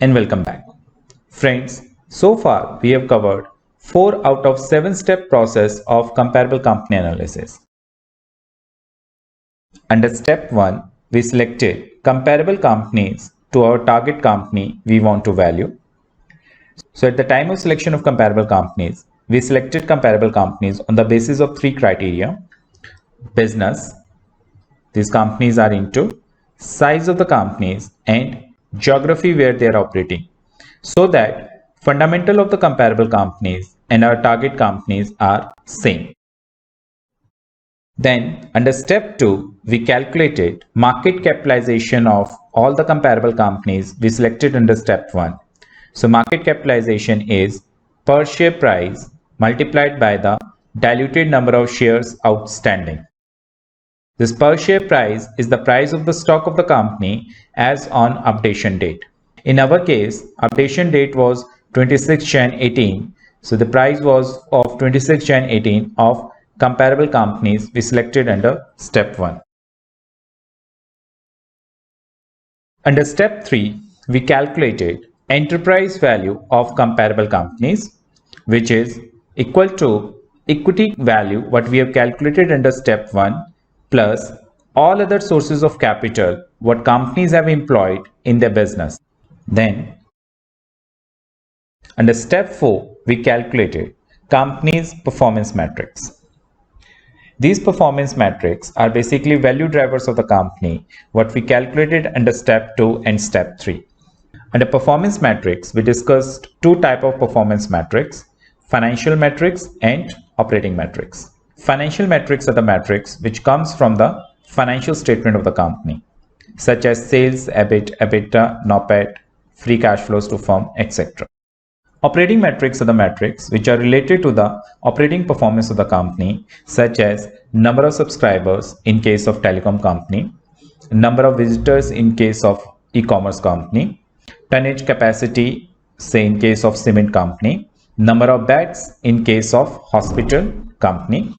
and welcome back. Friends, so far we have covered 4 out of 7-step process of comparable company analysis. Under step 1, we selected comparable companies to our target company we want to value. So at the time of selection of comparable companies, we selected comparable companies on the basis of 3 criteria: business, these companies are into, size of the companies, and geography where they are operating, so that fundamental of the comparable companies and our target companies are same. Then under step 2, we calculated market capitalization of all the comparable companies we selected under step 1. So market capitalization is per share price multiplied by the diluted number of shares outstanding. This per share price is the price of the stock of the company as on updation date. In our case, updation date was 26 Jan 18. So the price was of 26 Jan 18 of comparable companies we selected under step 1. Under step 3, we calculated enterprise value of comparable companies, which is equal to equity value what we have calculated under step 1 plus all other sources of capital what companies have employed in their business. Then under step 4, we calculated companies' performance metrics. These performance metrics are basically value drivers of the company what we calculated under step 2 and step 3. Under performance metrics, we discussed 2 types of performance metrics: financial metrics and operating metrics. Financial metrics are the metrics which comes from the financial statement of the company, such as sales, EBIT, EBITDA, NOPAT, free cash flows to firm, etc. Operating metrics are the metrics which are related to the operating performance of the company, such as number of subscribers in case of telecom company, number of visitors in case of e-commerce company, tonnage capacity, say in case of cement company, number of beds in case of hospital company.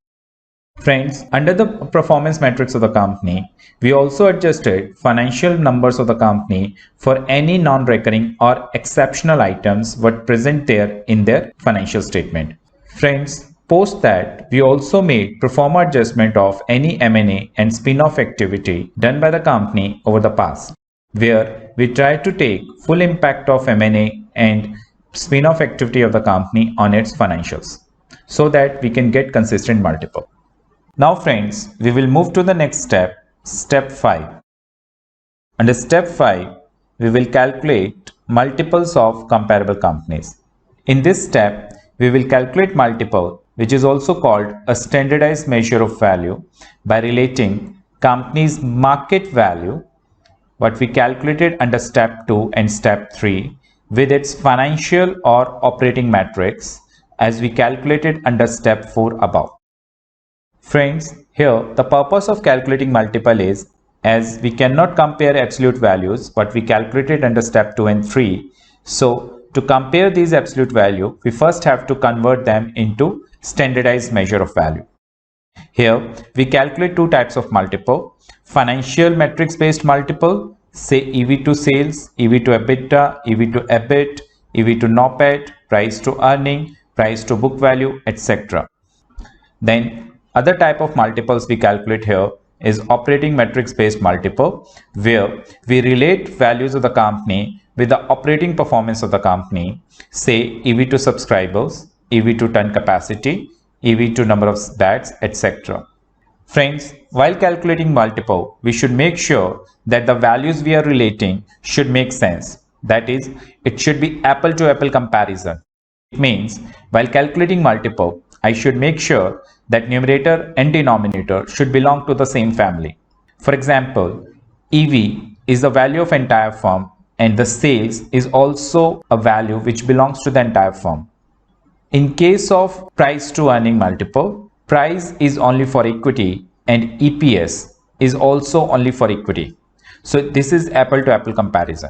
Friends, under the performance metrics of the company, we also adjusted financial numbers of the company for any non-recurring or exceptional items what present there in their financial statement. Friends, post that, we also made pro forma adjustment of any M&A and spin-off activity done by the company over the past, where we tried to take full impact of M&A and spin-off activity of the company on its financials, so that we can get consistent multiple. Now friends, we will move to the next step, step 5. Under step 5, we will calculate multiples of comparable companies. In this step, we will calculate multiple, which is also called a standardized measure of value, by relating company's market value, what we calculated under step 2 and step 3, with its financial or operating metrics as we calculated under step 4 above. Friends, here the purpose of calculating multiple is, as we cannot compare absolute values what we calculated under step 2 and 3, so to compare these absolute value, we first have to convert them into standardized measure of value. Here we calculate 2 types of multiple: financial metrics based multiple, say EV to sales, EV to EBITDA, EV to EBIT, EV to NOPAT, price to earning, price to book value, etc. Then other type of multiples we calculate here is operating metrics based multiple, where we relate values of the company with the operating performance of the company, say EV to subscribers, EV to ton capacity, EV to number of beds, etc. Friends, while calculating multiple, we should make sure that the values we are relating should make sense. That is, it should be apple to apple comparison. It means while calculating multiple, I should make sure that numerator and denominator should belong to the same family. For example, EV is the value of entire firm and the sales is also a value which belongs to the entire firm. In case of price to earning multiple, price is only for equity and EPS is also only for equity. So this is apple to apple comparison.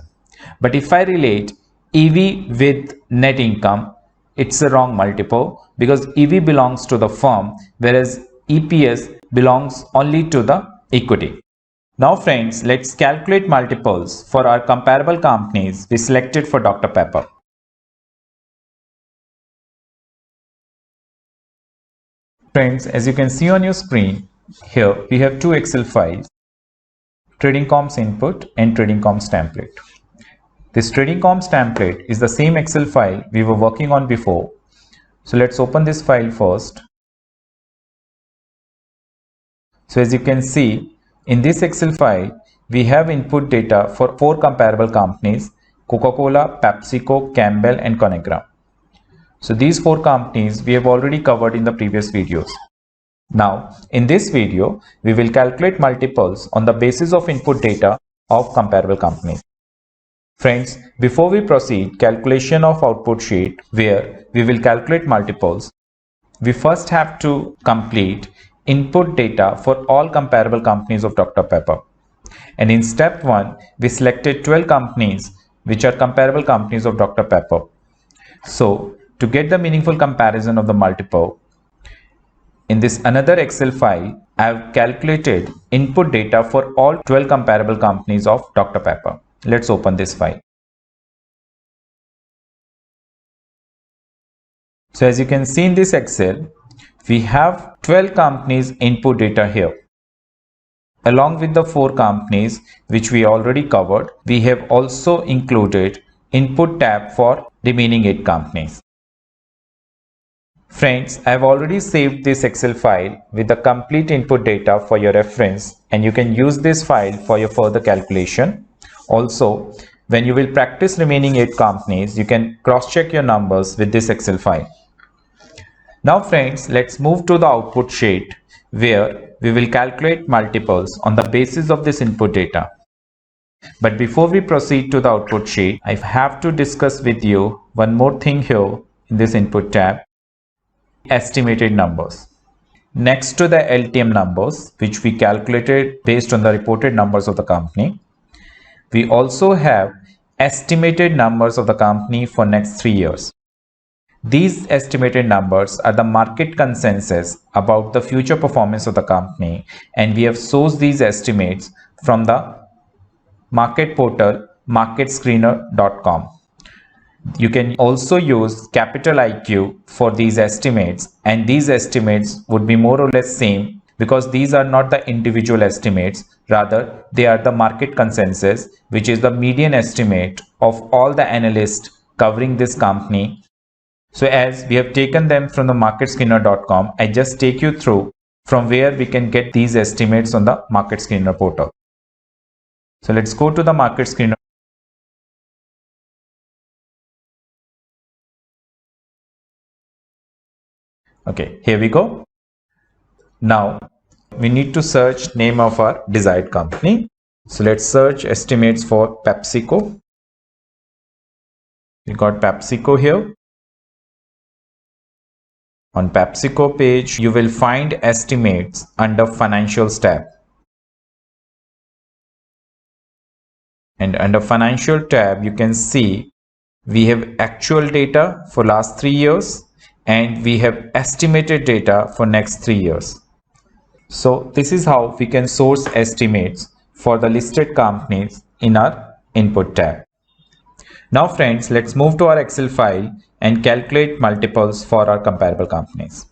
But if I relate EV with net income, it's a wrong multiple, because EV belongs to the firm whereas EPS belongs only to the equity. Now friends, let's calculate multiples for our comparable companies we selected for Dr. Pepper. Friends, as you can see on your screen, here we have two Excel files, TradingComs input and TradingComs template. This TradingComs template is the same Excel file we were working on before. So let's open this file first. So as you can see, in this Excel file, we have input data for 4 comparable companies, Coca-Cola, PepsiCo, Campbell and Conagra. So these 4 companies we have already covered in the previous videos. Now, in this video, we will calculate multiples on the basis of input data of comparable companies. Friends, before we proceed calculation of output sheet where we will calculate multiples, we first have to complete input data for all comparable companies of Dr. Pepper. And in step 1, we selected 12 companies which are comparable companies of Dr. Pepper. So, to get the meaningful comparison of the multiple, in this another Excel file, I have calculated input data for all 12 comparable companies of Dr. Pepper. Let's open this file. So as you can see in this Excel, we have 12 companies input data here. Along with the 4 companies which we already covered, we have also included input tab for remaining 8 companies. Friends, I have already saved this Excel file with the complete input data for your reference, and you can use this file for your further calculation. Also, when you will practice remaining 8 companies, you can cross-check your numbers with this Excel file. Now friends, let's move to the output sheet where we will calculate multiples on the basis of this input data. But before we proceed to the output sheet, I have to discuss with you one more thing here in this input tab. Estimated numbers. Next to the LTM numbers, which we calculated based on the reported numbers of the company, we also have estimated numbers of the company for next 3 years. These estimated numbers are the market consensus about the future performance of the company, and we have sourced these estimates from the market portal marketscreener.com. You can also use Capital IQ for these estimates, and these estimates would be more or less same because these are not the individual estimates, rather they are the market consensus, which is the median estimate of all the analysts covering this company. So as we have taken them from the marketscreener.com, I just take you through from where we can get these estimates on the Market Screener portal. So let's go to the Market Screener. Okay, here we go. Now we need to search name of our desired company. So let's search estimates for PepsiCo. We got PepsiCo here. On PepsiCo page, you will find estimates under Financials tab. And under Financial tab, you can see we have actual data for last 3 years and we have estimated data for next 3 years. So this is how we can source estimates for the listed companies in our input tab. Now friends, let's move to our Excel file and calculate multiples for our comparable companies.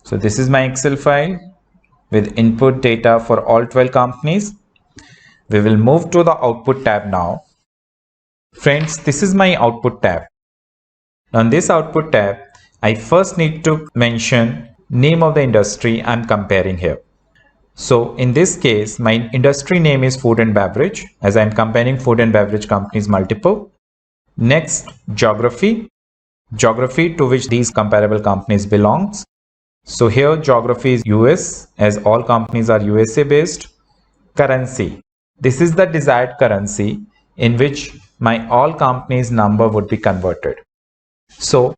So this is my Excel file with input data for all 12 companies. We will move to the output tab now. Friends, this is my output tab. On this output tab, I first need to mention name of the industry I'm comparing here. So in this case, my industry name is food and beverage, as I'm comparing food and beverage companies multiple. Next, geography to which these comparable companies belongs. So here geography is US, as all companies are USA based. Currency. This is the desired currency in which my all companies number would be converted. So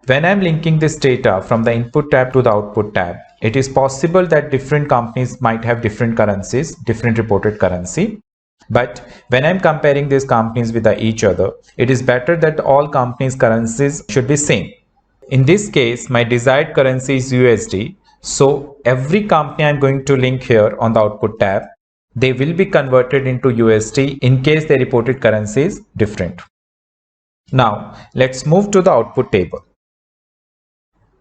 when I'm linking this data from the input tab to the output tab, it is possible that different companies might have different currencies, different reported currency. But when I'm comparing these companies with each other, it is better that all companies' currencies should be same. In this case, my desired currency is USD. So every company I'm going to link here on the output tab, they will be converted into USD in case their reported currency is different. Now let's move to the output table.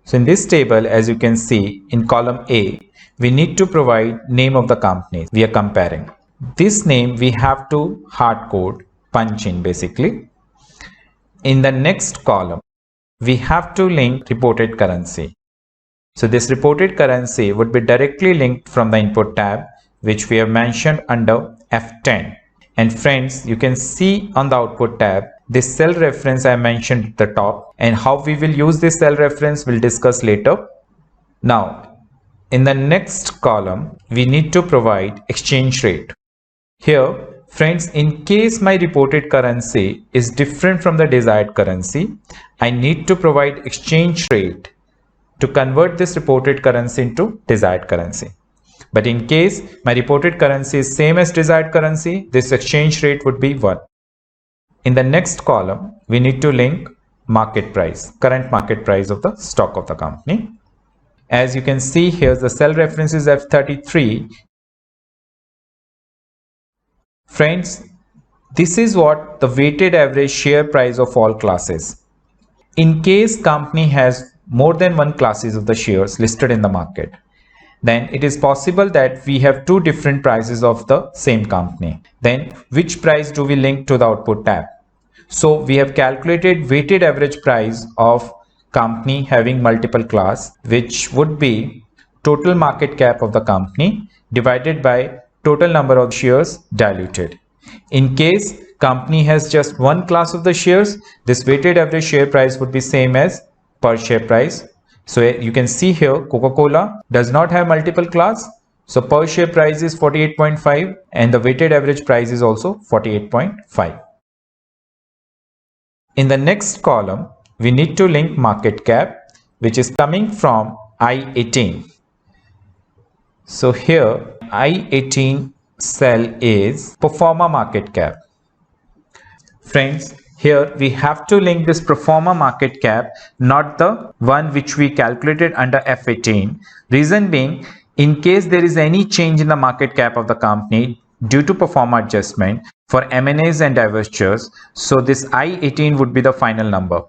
So in this table, as you can see in column A, we need to provide name of the company we are comparing. This name we have to hard code, punch in basically. In the next column, we have to link reported currency. So this reported currency would be directly linked from the input tab, which we have mentioned under F10. And friends, you can see on the output tab, this cell reference I mentioned at the top, and how we will use this cell reference we'll discuss later. Now, in the next column, we need to provide exchange rate. Here, friends, in case my reported currency is different from the desired currency, I need to provide exchange rate to convert this reported currency into desired currency. But in case my reported currency is same as desired currency, this exchange rate would be 1. In the next column, we need to link market price, current market price of the stock of the company. As you can see here, the cell reference is F33. Friends, this is what the weighted average share price of all classes. In case company has more than one classes of the shares listed in the market, then it is possible that we have two different prices of the same company. Then which price do we link to the output tab? So we have calculated weighted average price of company having multiple class, which would be total market cap of the company divided by total number of shares diluted. In case company has just one class of the shares, this weighted average share price would be same as per share price. So you can see here Coca-Cola does not have multiple class. So per share price is 48.5 and the weighted average price is also 48.5. In the next column, we need to link market cap, which is coming from I18. So here I18 cell is pro forma market cap. Friends, here we have to link this pro forma market cap, not the one which we calculated under F18. Reason being, in case there is any change in the market cap of the company due to pro forma adjustment for M&As and divestitures, so this I18 would be the final number.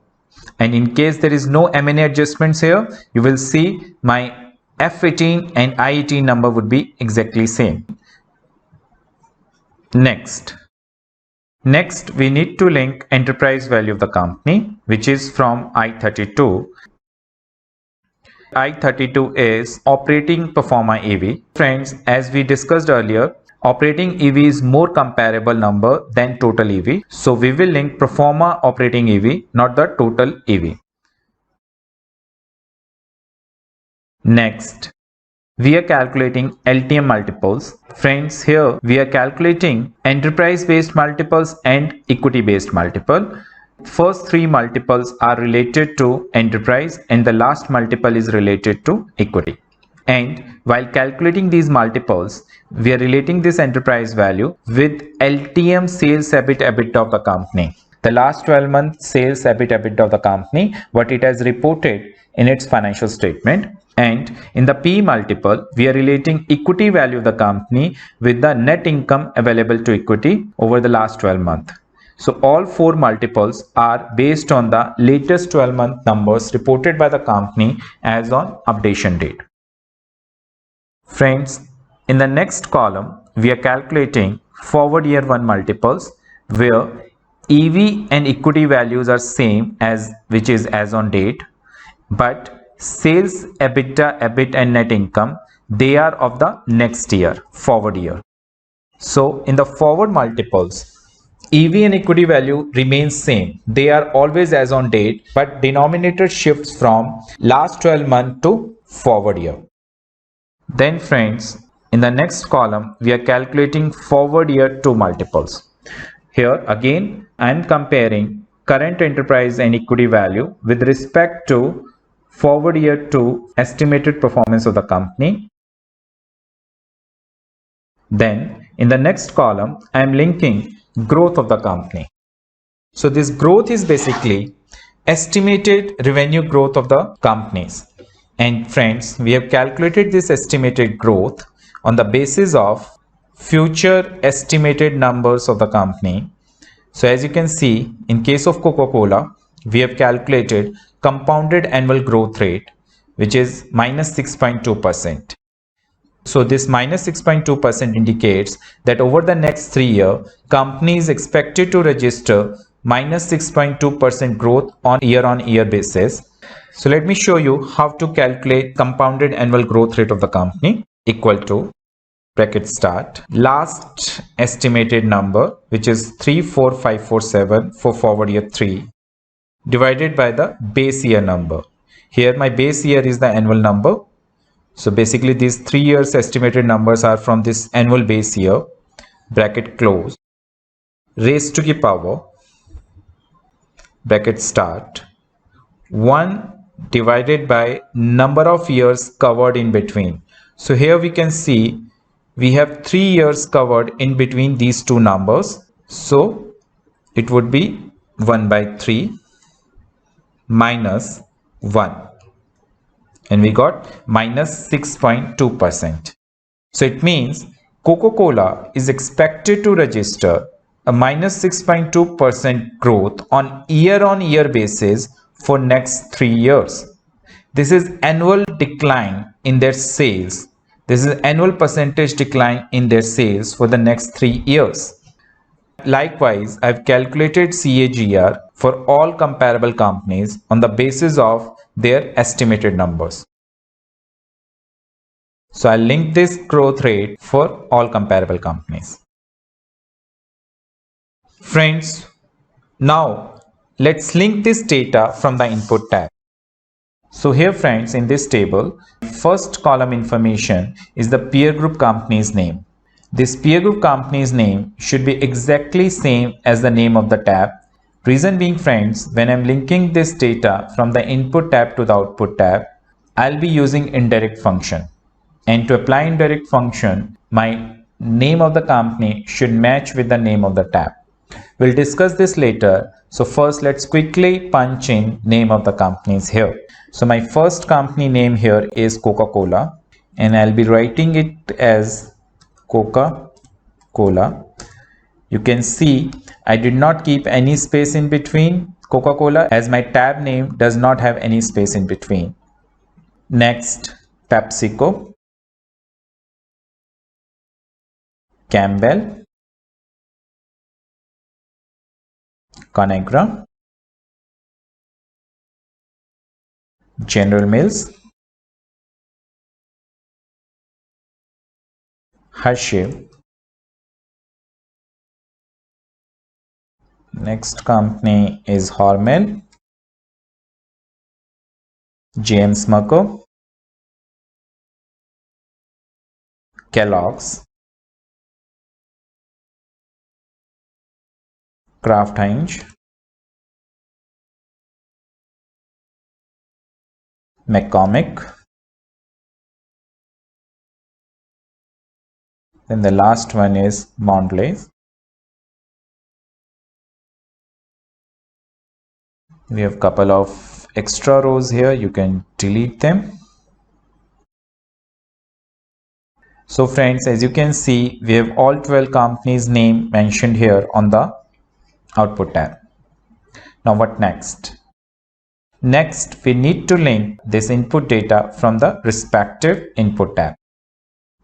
And in case there is no M&A adjustments here, you will see my F18 and I18 number would be exactly same. Next, we need to link enterprise value of the company, which is from I32. I32 is operating pro forma EV. Friends, as we discussed earlier, operating EV is more comparable number than total EV. So we will link pro forma operating EV, not the total EV. Next, we are calculating LTM multiples. Friends, here we are calculating enterprise based multiples and equity based multiple. First three multiples are related to enterprise and the last multiple is related to equity. And while calculating these multiples, we are relating this enterprise value with LTM sales EBITDA of the company. The last 12 months sales EBITDA of the company, what it has reported in its financial statement. And in the P multiple, we are relating equity value of the company with the net income available to equity over the last 12 months. So all four multiples are based on the latest 12-month numbers reported by the company as on updation date. Friends, in the next column, we are calculating forward year 1 multiples where EV and equity values are same as which is as on date, but sales, EBITDA, EBIT and net income, they are of the next year, forward year. So in the forward multiples, EV and equity value remains same. They are always as on date, but denominator shifts from last 12 months to forward year. Then friends, in the next column, we are calculating forward year 2 multiples. Here again, I am comparing current enterprise and equity value with respect to forward year 2 estimated performance of the company. Then in the next column, I am linking growth of the company. So this growth is basically estimated revenue growth of the companies. And friends, we have calculated this estimated growth on the basis of future estimated numbers of the company. So as you can see, in case of Coca-Cola, we have calculated compounded annual growth rate, which is minus 6.2%. So this minus 6.2% indicates that over the next 3 years, company is expected to register minus 6.2% growth on year basis. So let me show you how to calculate compounded annual growth rate of the company. Equal to bracket start last estimated number, which is 34547 for forward year 3, divided by the base year number. Here my base year is the annual number. So basically these 3 years estimated numbers are from this annual base year, bracket close, raised to the power, bracket start, 1 divided by number of years covered in between. So here we can see we have 3 years covered in between these two numbers. So it would be 1 by 3 minus 1. And we got minus 6.2%. So it means Coca-Cola is expected to register a minus 6.2% growth on year basis for next 3 years. This is annual decline in their sales. This is annual percentage decline in their sales for the next 3 years. Likewise, I've calculated CAGR for all comparable companies on the basis of their estimated numbers. So I'll link this growth rate for all comparable companies. Friends, now let's link this data from the input tab. So here friends, in this table, first column information is the peer group company's name. This peer group company's name should be exactly same as the name of the tab. Reason being friends, when I'm linking this data from the input tab to the output tab, I'll be using indirect function. And to apply indirect function, my name of the company should match with the name of the tab. We'll discuss this later. So first let's quickly punch in name of the companies here. So my first company name here is Coca-Cola, and I'll be writing it as Coca-Cola. You can see I did not keep any space in between Coca-Cola, as my tab name does not have any space in between. Next, PepsiCo, Campbell, Conagra, General Mills, Hershey. Next company is Hormel, JM Smucker, Kellogg's, Kraft Heinz, McCormick. Then the last one is Mondelez. We have a couple of extra rows here. You can delete them. So friends, as you can see, we have all 12 companies' name mentioned here on the output tab. Now what next? Next, we need to link this input data from the respective input tab.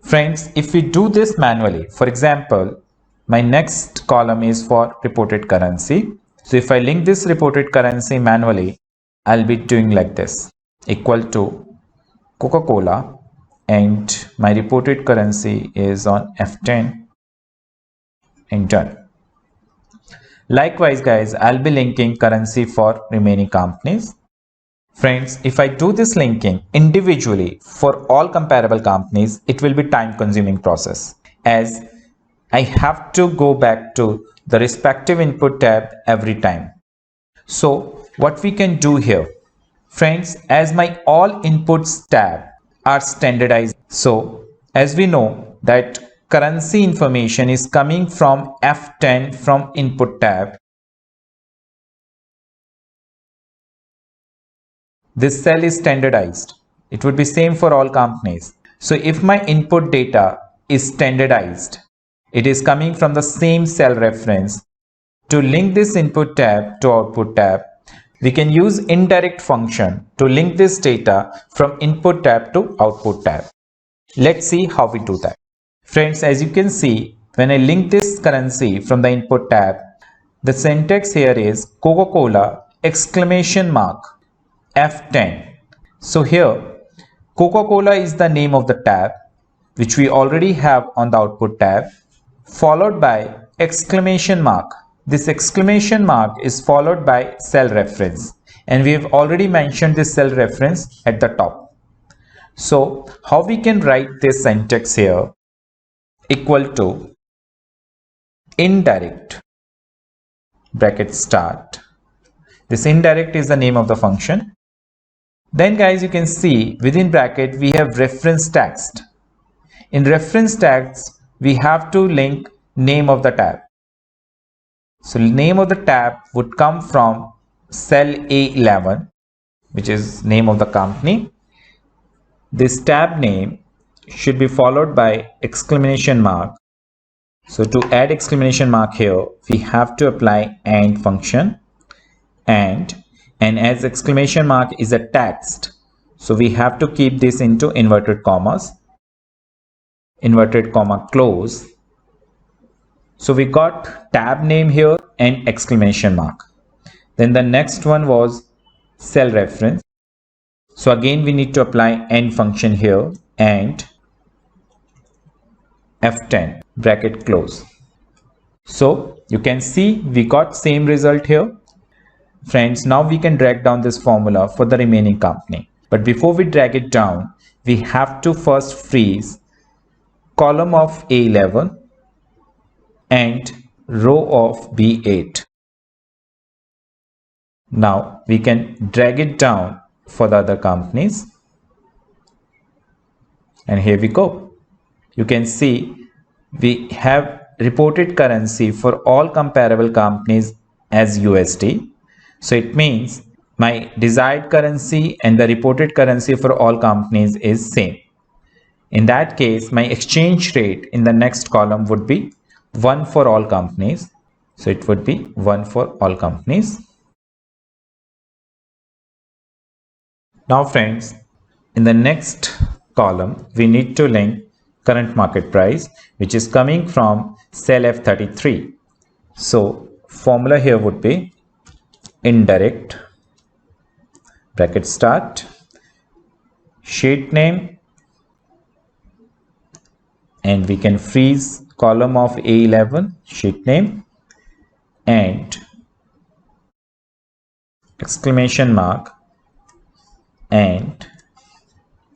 Friends, if we do this manually, for example, my next column is for reported currency. So if I link this reported currency manually, I'll be doing like this, equal to Coca-Cola, and my reported currency is on F10 and done. Likewise guys, I'll be linking currency for remaining companies. Friends, if I do this linking individually for all comparable companies, it will be time consuming process, as I have to go back to the respective input tab every time. So what we can do here, friends, as my all inputs tab are standardized. So as we know that currency information is coming from F10 from input tab. This cell is standardized. It would be same for all companies. So if my input data is standardized, it is coming from the same cell reference. To link this input tab to output tab, we can use indirect function to link this data from input tab to output tab. Let's see how we do that. Friends, as you can see, when I link this currency from the input tab, the syntax here is Coca-Cola exclamation mark F10. So here Coca-Cola is the name of the tab which we already have on the output tab, followed by exclamation mark. This exclamation mark is followed by cell reference, and we have already mentioned this cell reference at the top. So how we can write this syntax here? Equal to indirect bracket start. This indirect is the name of the function. Then guys, you can see within bracket we have reference text. In reference text we have to link name of the tab. So name of the tab would come from cell A11, which is name of the company. This tab name should be followed by exclamation mark. So to add exclamation mark here, we have to apply AND function, and as exclamation mark is a text, so we have to keep this into inverted commas, inverted comma close. So we got tab name here and exclamation mark. Then the next one was cell reference. So again we need to apply AND function here and F10 bracket close. So you can see we got same result here. Friends, now we can drag down this formula for the remaining company. But before we drag it down, we have to first freeze column of A11 and row of B8. Now we can drag it down for the other companies. And here we go. You can see we have reported currency for all comparable companies as USD. So it means my desired currency and the reported currency for all companies is same. In that case, my exchange rate in the next column would be 1 for all companies. So it would be 1 for all companies. Now friends, in the next column, we need to link current market price, which is coming from cell F33. So formula here would be indirect bracket start, sheet name, and we can freeze column of A11 sheet name and exclamation mark and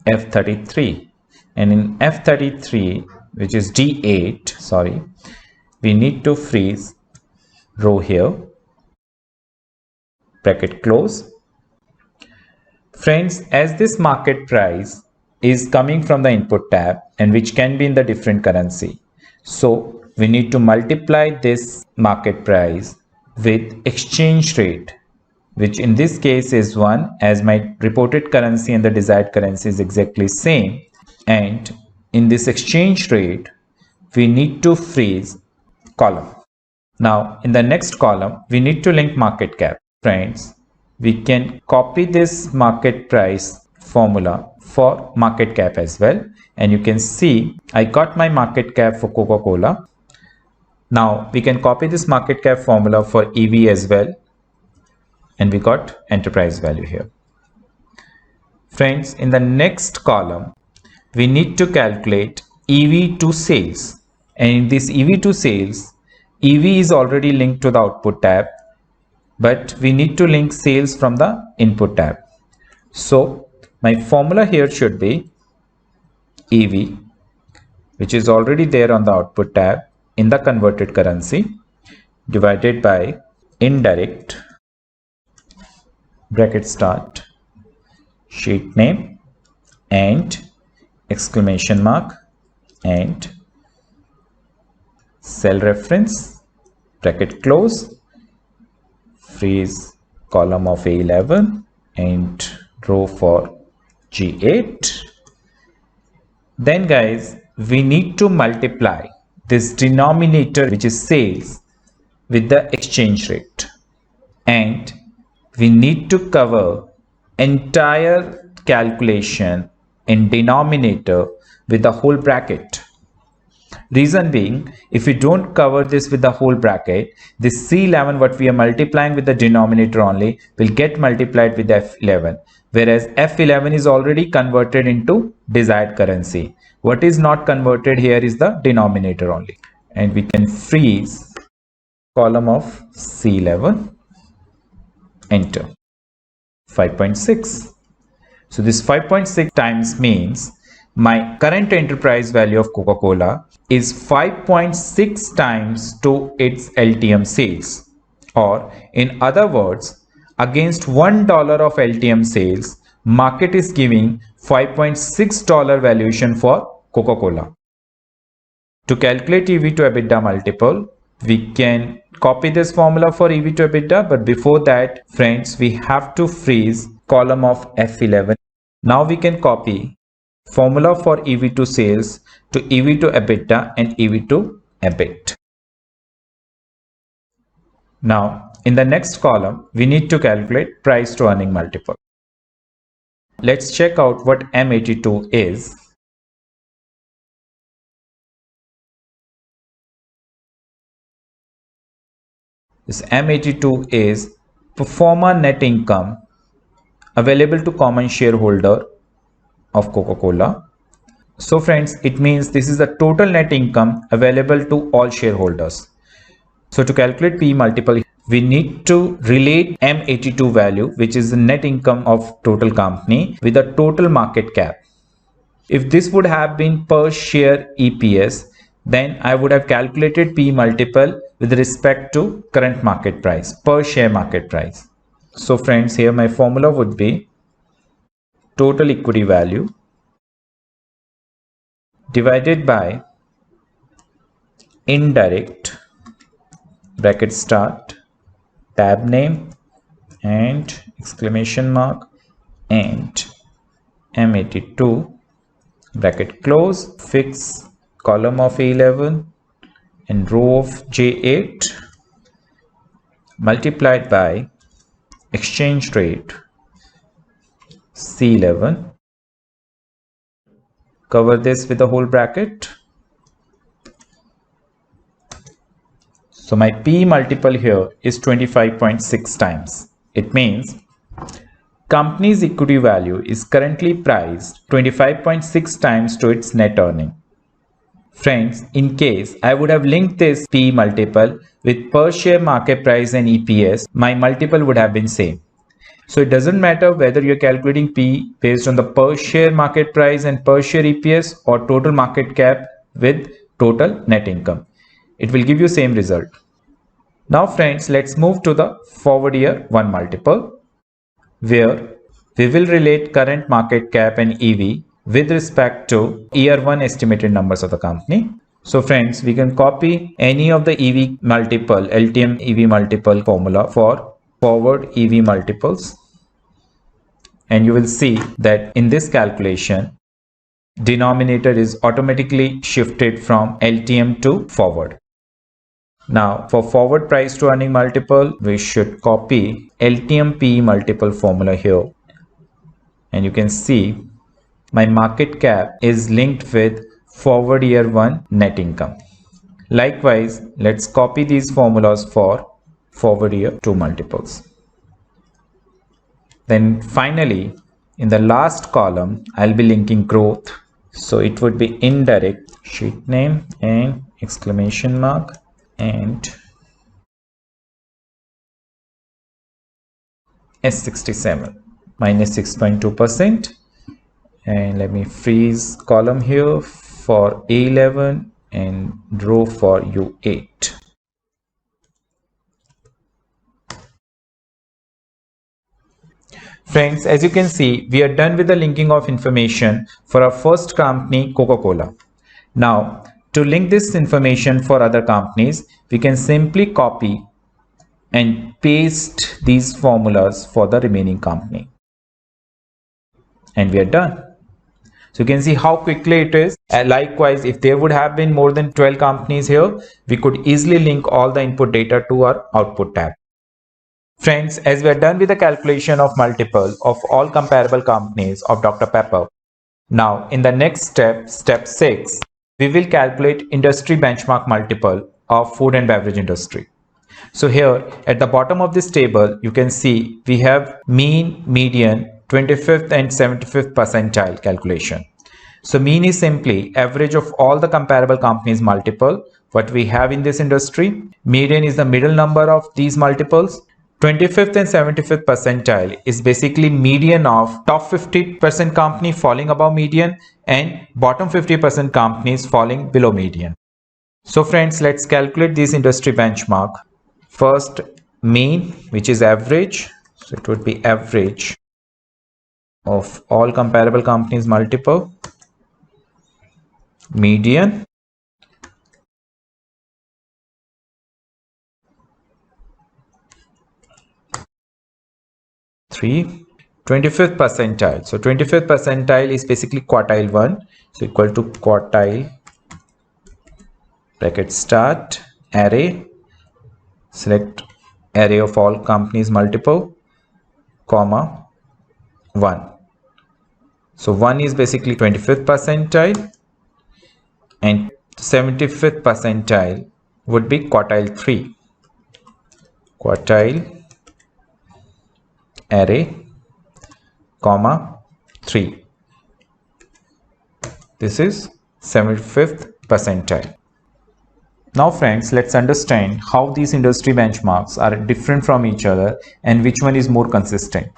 F33. And in F33, which is D8, we need to freeze row here, bracket close. Friends, as this market price is coming from the input tab and which can be in the different currency, so we need to multiply this market price with exchange rate, which in this case is 1, as my reported currency and the desired currency is exactly same. And in this exchange rate, we need to freeze column. Now in the next column, we need to link market cap. Friends, we can copy this market price formula for market cap as well. And you can see I got my market cap for Coca-Cola. Now we can copy this market cap formula for EV as well. And we got enterprise value here. Friends, in the next column, we need to calculate EV to sales. And in this EV to sales, EV is already linked to the output tab, but we need to link sales from the input tab. So my formula here should be EV, which is already there on the output tab in the converted currency, divided by indirect bracket start, sheet name and exclamation mark and cell reference, bracket close, freeze column of A11 and row for G8. Then guys, we need to multiply this denominator, which is sales, with the exchange rate, and we need to cover entire calculation in denominator with the whole bracket. Reason being, if we don't cover this with the whole bracket, this C11 what we are multiplying with the denominator only will get multiplied with F11, whereas F11 is already converted into desired currency. What is not converted here is the denominator only, and we can freeze column of C11, enter 5.6. So this 5.6 times means my current enterprise value of Coca-Cola is 5.6 times to its LTM sales, or in other words, against $1 of LTM sales, market is giving $5.6 valuation for Coca-Cola. To calculate EV to EBITDA multiple, we can copy this formula for EV to EBITDA, but before that, friends, we have to freeze column of F11. Now we can copy formula for EV to sales to EV to EBITDA and EV to EBIT. Now, in the next column, we need to calculate price to earning multiple. Let's check out what M82 is. This M82 is pro forma net income available to common shareholder of Coca-Cola. So friends, it means this is the total net income available to all shareholders. So to calculate P multiple, we need to relate M82 value, which is the net income of total company, with the total market cap. If this would have been per share EPS, then I would have calculated P multiple with respect to current market price, per share market price. So friends, here my formula would be total equity value divided by indirect, bracket start, tab name and exclamation mark, and M82, bracket close, fix column of A11 and row of J8, multiplied by exchange rate C11, cover this with the whole bracket. So my P multiple here is 25.6 times. It means company's equity value is currently priced 25.6 times to its net earning. Friends, in case I would have linked this P multiple with per share market price and EPS, my multiple would have been same. So it doesn't matter whether you're calculating P based on the per share market price and per share EPS or total market cap with total net income. It will give you same result. Now friends, let's move to the forward year 1 multiple, where we will relate current market cap and EV with respect to year 1 estimated numbers of the company. So friends, we can copy any of the EV multiple, LTM EV multiple formula for forward EV multiples. And you will see that in this calculation, denominator is automatically shifted from LTM to forward. Now for forward price to earning multiple, we should copy LTM P multiple formula here. And you can see my market cap is linked with forward year 1 net income. Likewise, let's copy these formulas for forward year 2 multiples. Then finally, in the last column, I'll be linking growth. So it would be indirect, sheet name and exclamation mark and S67 minus 6.2%. And let me freeze column here for A11 and row for U8. Friends, as you can see, we are done with the linking of information for our first company, Coca-Cola. Now, to link this information for other companies, we can simply copy and paste these formulas for the remaining company. and we are done. So you can see how quickly it is. And likewise, if there would have been more than 12 companies here, we could easily link all the input data to our output tab. Friends, as we are done with the calculation of multiple of all comparable companies of Dr. Pepper, now in the next step, step 6, we will calculate industry benchmark multiple of food and beverage industry. So here at the bottom of this table, you can see we have mean, median, 25th and 75th percentile calculation. So mean is simply average of all the comparable companies multiple what we have in this industry. Median is the middle number of these multiples. 25th and 75th percentile is basically median of top 50% company falling above median and bottom 50% companies falling below median. So friends, let's calculate this industry benchmark. First, mean, which is average. So it would be average of all comparable companies multiple. Median. Three. 25th percentile. So 25th percentile is basically quartile 1. So equal to quartile, bracket start, array, select array of all companies multiple, comma 1. So 1 is basically 25th percentile and 75th percentile would be quartile 3. Quartile, array, comma 3. This is 75th percentile. Now friends, let's understand how these industry benchmarks are different from each other and which one is more consistent.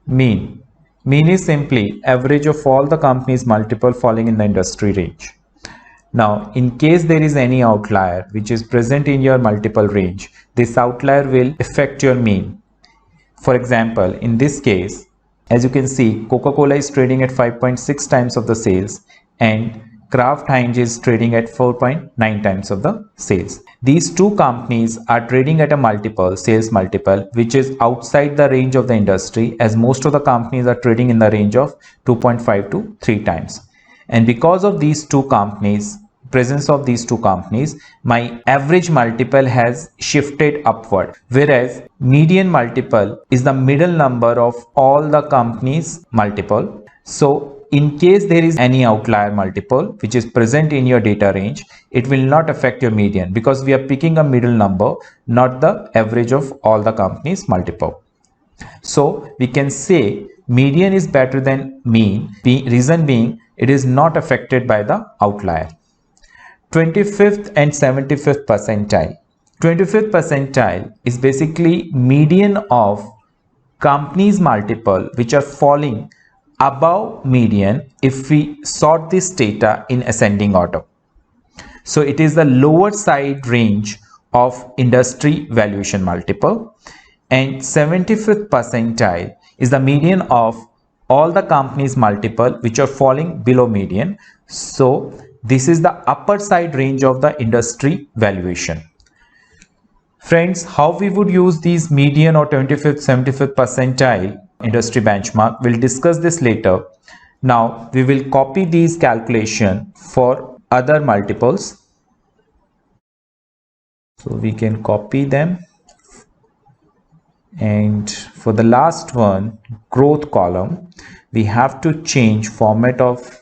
Mean. Mean is simply average of all the companies multiple falling in the industry range. Now, in case there is any outlier which is present in your multiple range, this outlier will affect your mean. For example, in this case, as you can see, Coca-Cola is trading at 5.6 times of the sales and Kraft Heinz is trading at 4.9 times of the sales. These two companies are trading at a multiple, sales multiple, which is outside the range of the industry, as most of the companies are trading in the range of 2.5 to 3 times. And because of these two companies, presence of these two companies, my average multiple has shifted upward, whereas median multiple is the middle number of all the companies multiple. So in case there is any outlier multiple which is present in your data range, it will not affect your median because we are picking a middle number, not the average of all the companies multiple. So we can say median is better than mean, reason being it is not affected by the outlier. 25th and 75th percentile. 25th percentile is basically median of companies multiple which are falling above median if we sort this data in ascending order. So it is the lower side range of industry valuation multiple, and 75th percentile is the median of all the companies multiple which are falling below median. So this is the upper side range of the industry valuation. Friends, how we would use these median or 25th, 75th percentile industry benchmark, we'll discuss this later. Now we will copy these calculation for other multiples. So we can copy them, and for the last one, growth column, we have to change format of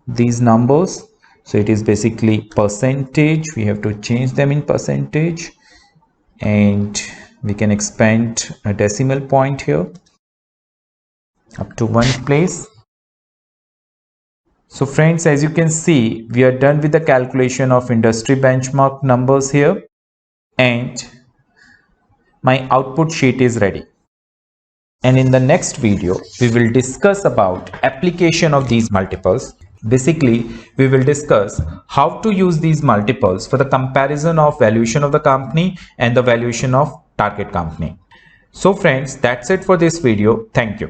these numbers. So it is basically percentage, we have to change them in percentage, and we can expand a decimal point here up to one place. So friends, as you can see, we are done with the calculation of industry benchmark numbers here, and my output sheet is ready. And in the next video, we will discuss about application of these multiples. Basically, we will discuss how to use these multiples for the comparison of valuation of the company and the valuation of target company. So friends, that's it for this video. Thank you.